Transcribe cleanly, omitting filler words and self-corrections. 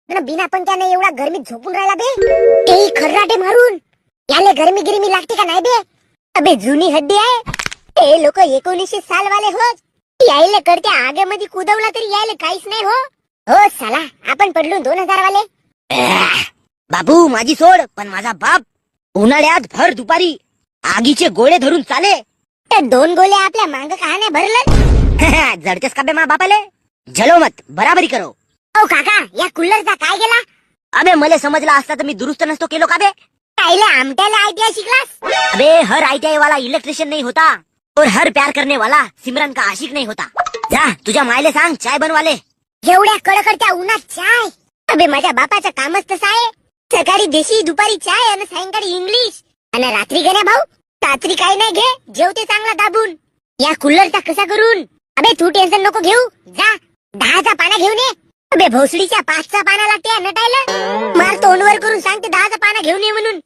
पण बिना पंख्याने एवढा गरमीत झोपून राहिला बे. तेही खर्राटे मारून. याले गरमी गिरमी लागते का नाही बे? अबे जुनी हड्डी आहे. ते लोक 1900 साल वाले होत. यायले कडत्या आगे मध्ये कुदवला तरी यायले काहीच नाही हो. हो साला आपण पडलो 2000 वाले. बाबू माझी सोड, पण माझा बाप उन्हाळ्यात भर दुपारी आगीचे गोळे धरून चाले. तर 2 गोले आपल्या मांग का नाही भरलं? जडतेस का बे मा बापाले? झलो मत, बराबरी करो. ओ काका, या कूलरचा काय गेला? अबे मले समजला असता तर मी दुरुस्त नसतो केलो का बे? कायले आमट्याला आयटीआय शिकलास? अबे हर आईटीआई वाला इलेक्ट्रिशियन नहीं होता और हर प्यार करने वाला सिमरन का आशिक नहीं होता. जा तुझ्या मायले सांग चाय बनवाले. एवढ्या कडकडत्या उन्हात चाय? अबे माझ्या बापाचं कामच तसं आहे. सकाळी देशी, दुपारी चाय आणि सायंकाळी इंग्लिश. आणि रात्री गण्या भाऊ रात्री काही नाही घे, जेवते चांगला दाबून. या कूलरचा कसा करून? अबे तू टेन्शन नको घेऊ. जा 10चा पाना घेऊन ये. अबे भोसडीच्या 5चा पाना लागते नटायला. मार तोंडवर करून सांगते 10चा पाना घेऊन ये म्हणून.